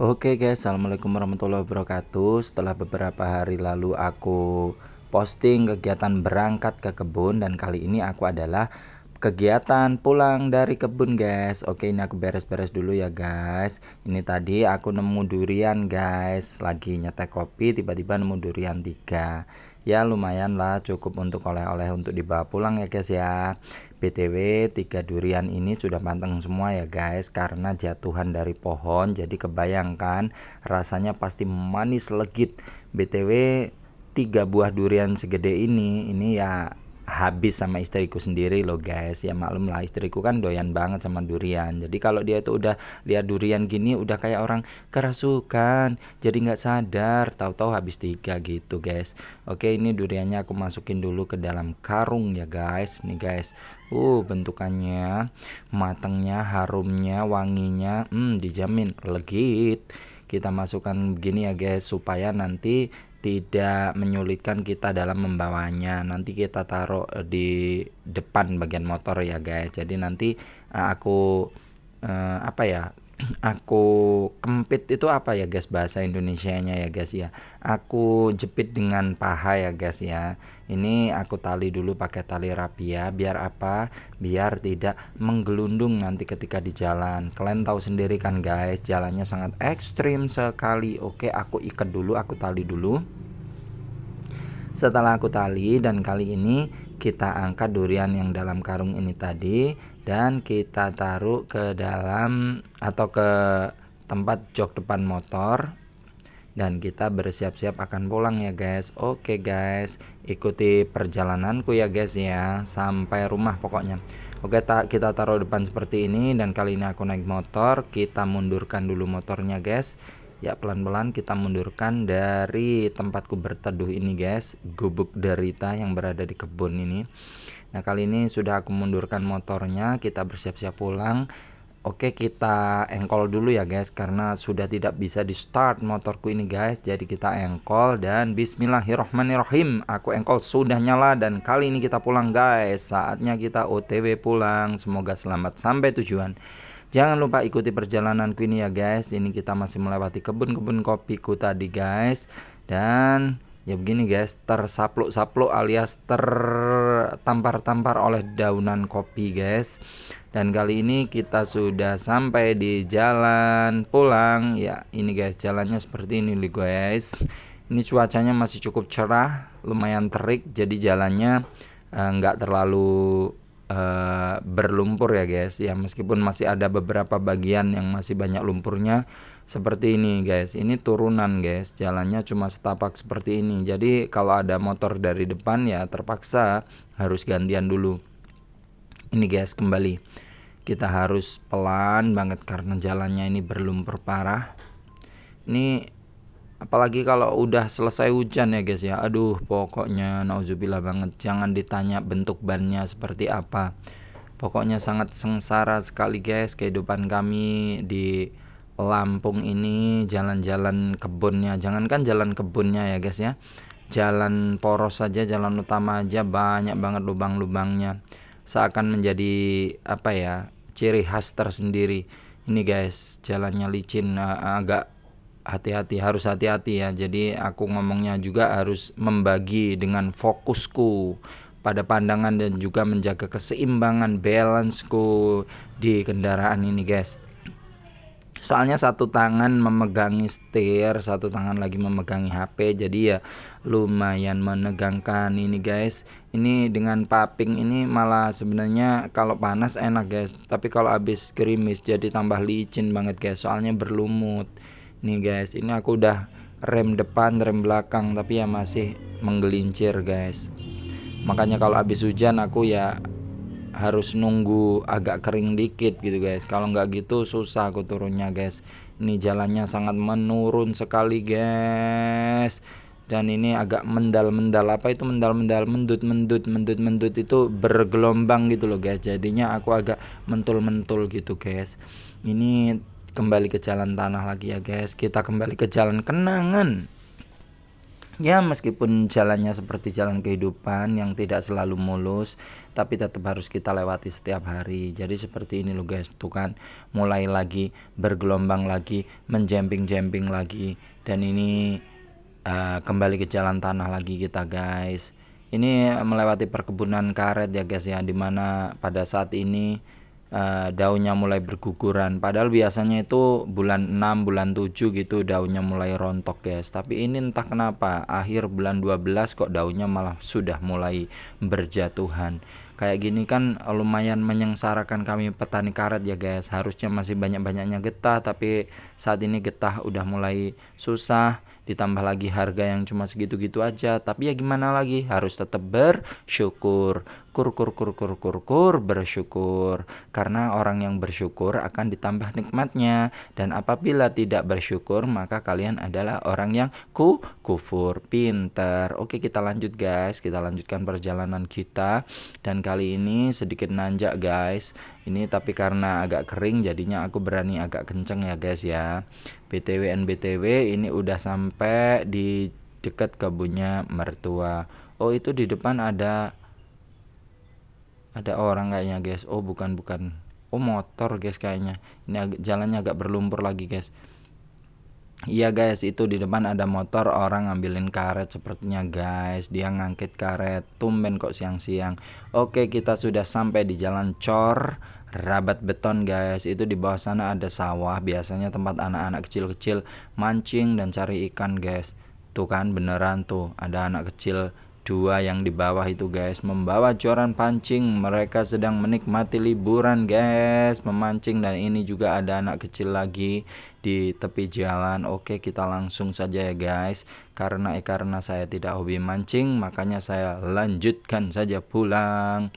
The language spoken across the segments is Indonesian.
Oke guys, assalamualaikum warahmatullahi wabarakatuh. Setelah beberapa hari lalu aku posting kegiatan berangkat ke kebun, dan kali ini aku adalah kegiatan pulang dari kebun guys. Oke, ini aku beres-beres dulu ya guys. Ini tadi aku nemu durian guys, lagi nyetek kopi tiba-tiba nemu durian 3. Ya lumayan lah, cukup untuk oleh-oleh untuk dibawa pulang ya guys ya. BTW 3 durian ini sudah matang semua ya guys, karena jatuhan dari pohon, jadi kebayangkan rasanya pasti manis legit. BTW 3 buah durian segede ini ya habis sama istriku sendiri loh guys. Ya maklum lah, istriku kan doyan banget sama durian. Jadi kalau dia itu udah lihat durian gini udah kayak orang kerasukan, jadi nggak sadar tahu-tahu habis 3 gitu guys. Oke, ini duriannya aku masukin dulu ke dalam karung ya guys. Nih guys, bentukannya, matangnya, harumnya, wanginya, dijamin legit. Kita masukkan begini ya guys, supaya nanti tidak menyulitkan kita dalam membawanya. Nanti kita taruh di depan bagian motor ya guys. Jadi nanti aku apa ya, aku kempit itu apa ya guys bahasa Indonesianya ya guys ya. Aku jepit dengan paha ya guys ya. Ini aku tali dulu pakai tali rapia, biar apa? Biar tidak menggelundung nanti ketika di jalan. Kalian tahu sendiri kan guys, jalannya sangat ekstrim sekali. Oke, aku ikat dulu, aku tali dulu. Setelah aku tali, dan kali ini kita angkat durian yang dalam karung ini tadi, dan kita taruh ke dalam atau ke tempat jok depan motor, dan kita bersiap-siap akan pulang ya guys. Oke guys, ikuti perjalananku ya guys ya, sampai rumah pokoknya. Oke, kita taruh depan seperti ini, dan kali ini aku naik motor. Kita mundurkan dulu motornya guys. Ya pelan-pelan kita mundurkan dari tempatku berteduh ini guys, gubuk derita yang berada di kebun ini. Nah kali ini sudah aku mundurkan motornya, kita bersiap-siap pulang. Oke, kita engkol dulu ya guys, karena sudah tidak bisa di start motorku ini guys. Jadi kita engkol, dan bismillahirrohmanirrohim. Aku engkol sudah nyala, dan kali ini kita pulang guys. Saatnya kita OTW pulang. Semoga selamat sampai tujuan. Jangan lupa ikuti perjalananku ini ya guys. Ini kita masih melewati kebun-kebun kopiku tadi guys. Dan ya begini guys, tersapluk-sapluk alias tertampar-tampar oleh daunan kopi guys. Dan kali ini kita sudah sampai di jalan pulang. Ya ini guys, jalannya seperti ini nih guys. Ini cuacanya masih cukup cerah, lumayan terik, jadi jalannya nggak terlalu berlumpur ya guys ya, meskipun masih ada beberapa bagian yang masih banyak lumpurnya seperti ini guys. Ini turunan guys, jalannya cuma setapak seperti ini, jadi kalau ada motor dari depan ya terpaksa harus gantian dulu. Ini guys, kembali kita harus pelan banget karena jalannya ini berlumpur parah. Ini apalagi kalau udah selesai hujan ya guys ya. Aduh, pokoknya nauzubillah banget. Jangan ditanya bentuk bannya seperti apa. Pokoknya sangat sengsara sekali guys kehidupan kami di Lampung ini. Jalan-jalan kebunnya, jangankan jalan kebunnya ya guys ya, jalan poros saja, jalan utama aja banyak banget lubang-lubangnya. Seakan menjadi apa ya, ciri khas tersendiri. Ini guys, jalannya licin, agak hati-hati, harus hati-hati ya. Jadi aku ngomongnya juga harus membagi dengan fokusku pada pandangan, dan juga menjaga keseimbangan balanceku di kendaraan ini guys. Soalnya satu tangan memegangi setir, satu tangan lagi memegangi HP, jadi ya lumayan menegangkan ini guys. Ini dengan paping ini malah sebenarnya kalau panas enak guys, tapi kalau habis gerimis jadi tambah licin banget guys, soalnya berlumut. Nih guys, ini aku udah rem depan, rem belakang, tapi ya masih menggelincir guys. Makanya kalau habis hujan aku ya harus nunggu agak kering dikit gitu guys. Kalau nggak gitu susah aku turunnya guys. Ini jalannya sangat menurun sekali guys. Dan ini agak mendal-mendal. Apa itu mendal-mendal? Mendut itu bergelombang gitu loh guys. Jadinya aku agak mentul-mentul gitu guys. Ini kembali ke jalan tanah lagi ya guys. Kita kembali ke jalan kenangan. Ya meskipun jalannya seperti jalan kehidupan yang tidak selalu mulus, tapi tetap harus kita lewati setiap hari. Jadi seperti ini loh guys, tuh kan mulai lagi bergelombang lagi, menjemping-jemping lagi, dan ini kembali ke jalan tanah lagi kita guys. Ini melewati perkebunan karet ya guys ya, dimana pada saat ini daunnya mulai berguguran, padahal biasanya itu bulan 6 bulan 7 gitu daunnya mulai rontok guys, tapi ini entah kenapa akhir bulan 12 kok daunnya malah sudah mulai berjatuhan. Kayak gini kan lumayan menyengsarakan kami petani karet ya guys. Harusnya masih banyak-banyaknya getah, tapi saat ini getah udah mulai susah, ditambah lagi harga yang cuma segitu-gitu aja. Tapi ya gimana lagi, harus tetap bersyukur. Bersyukur, karena orang yang bersyukur akan ditambah nikmatnya, dan apabila tidak bersyukur maka kalian adalah orang yang kufur. Pinter. Oke, kita lanjut guys, kita lanjutkan perjalanan kita, dan kali ini sedikit nanjak guys. Ini tapi karena agak kering jadinya aku berani agak kenceng ya guys ya. BTW ini udah sampai di dekat kebunnya mertua. Oh, itu di depan ada orang kayaknya guys. Oh bukan, oh motor guys kayaknya. Ini jalannya agak berlumpur lagi guys. Iya guys, itu di depan ada motor orang ngambilin karet sepertinya guys. Dia ngangkit karet, tumben kok siang-siang. Oke, kita sudah sampai di jalan cor Rabat Beton guys. Itu di bawah sana ada sawah, biasanya tempat anak-anak kecil-kecil mancing dan cari ikan guys. Tuh kan beneran tuh, ada anak kecil dua yang di bawah itu guys, membawa joran pancing. Mereka sedang menikmati liburan guys, memancing. Dan ini juga ada anak kecil lagi di tepi jalan. Oke, kita langsung saja ya guys, karena saya tidak hobi mancing, makanya saya lanjutkan saja pulang.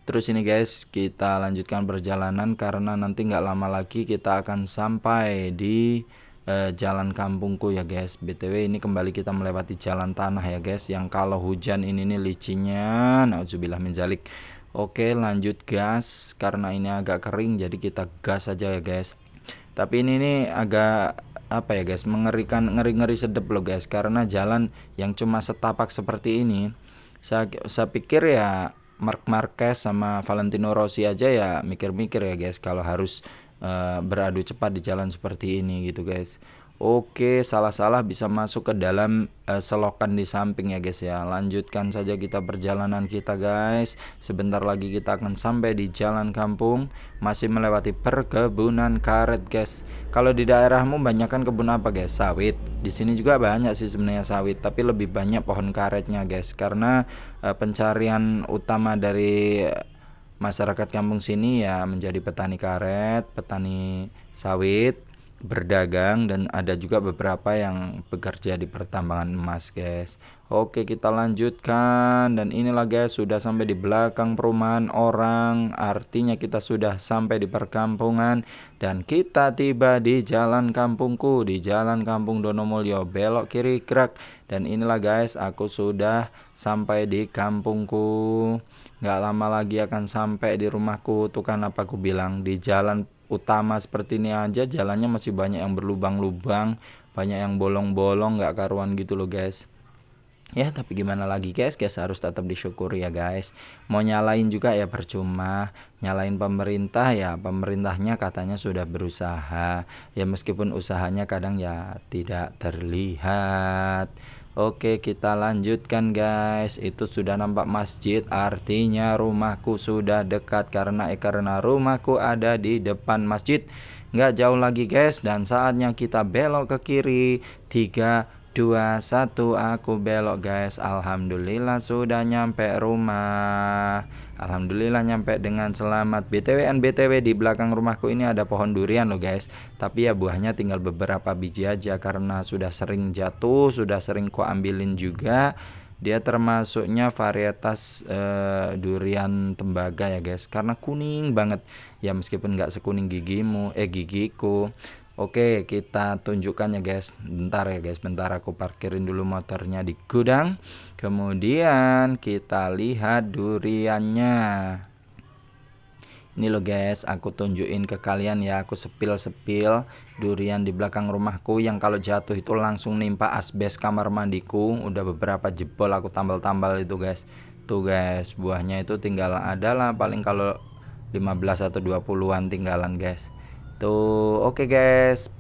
Terus ini guys, kita lanjutkan perjalanan karena nanti nggak lama lagi kita akan sampai di jalan kampungku ya guys. BTW ini kembali kita melewati jalan tanah ya guys, yang kalau hujan ini nih licinya, nauzubillah min zalik. Oke, lanjut gas karena ini agak kering, jadi kita gas aja ya guys. Tapi ini nih agak apa ya guys, mengerikan, ngeri sedep loh guys, karena jalan yang cuma setapak seperti ini, saya pikir ya Marc Marquez sama Valentino Rossi aja ya mikir-mikir ya guys, kalau harus beradu cepat di jalan seperti ini gitu guys. Oke, salah-salah bisa masuk ke dalam selokan di samping ya guys ya. Lanjutkan saja kita perjalanan kita guys. Sebentar lagi kita akan sampai di jalan kampung, masih melewati perkebunan karet guys. Kalau di daerahmu banyak kan kebun apa guys? Sawit. Di sini juga banyak sih sebenarnya sawit, tapi lebih banyak pohon karetnya guys, karena pencarian utama dari masyarakat kampung sini ya menjadi petani karet, petani sawit, berdagang, dan ada juga beberapa yang bekerja di pertambangan emas guys. Oke, kita lanjutkan, dan inilah guys sudah sampai di belakang perumahan orang, artinya kita sudah sampai di perkampungan, dan kita tiba di jalan kampungku, di jalan kampung Donomulyo. Belok kiri gerak, dan inilah guys aku sudah sampai di kampungku. Nggak lama lagi akan sampai di rumahku. Tuh kan apa aku bilang, di jalan utama seperti ini aja jalannya masih banyak yang berlubang-lubang, banyak yang bolong-bolong, nggak karuan gitu loh guys. Ya tapi gimana lagi guys, harus tetap disyukuri ya guys. Mau nyalain juga ya percuma. Nyalain pemerintah ya, pemerintahnya katanya sudah berusaha, ya meskipun usahanya kadang ya tidak terlihat. Oke, kita lanjutkan guys. Itu sudah nampak masjid, artinya rumahku sudah dekat, karena rumahku ada di depan masjid. Nggak jauh lagi guys, dan saatnya kita belok ke kiri. 3, 2, 1, aku belok guys. Alhamdulillah sudah nyampe rumah. Alhamdulillah nyampe dengan selamat. BTW di belakang rumahku ini ada pohon durian loh guys, tapi ya buahnya tinggal beberapa biji aja, karena sudah sering jatuh, sudah sering ku ambilin juga. Dia termasuknya varietas durian tembaga ya guys, karena kuning banget ya, meskipun nggak sekuning gigiku. Oke, kita tunjukkan ya guys. Bentar ya guys, bentar aku parkirin dulu motornya di gudang. Kemudian kita lihat duriannya. Ini loh guys, aku tunjukin ke kalian ya, aku sepil-sepil durian di belakang rumahku yang kalau jatuh itu langsung nimpa asbes kamar mandiku. Udah beberapa jebol aku tambal-tambal itu guys. Tuh guys, buahnya itu tinggal adalah paling kalau 15 atau 20-an tinggalan guys. Tuh, oke guys.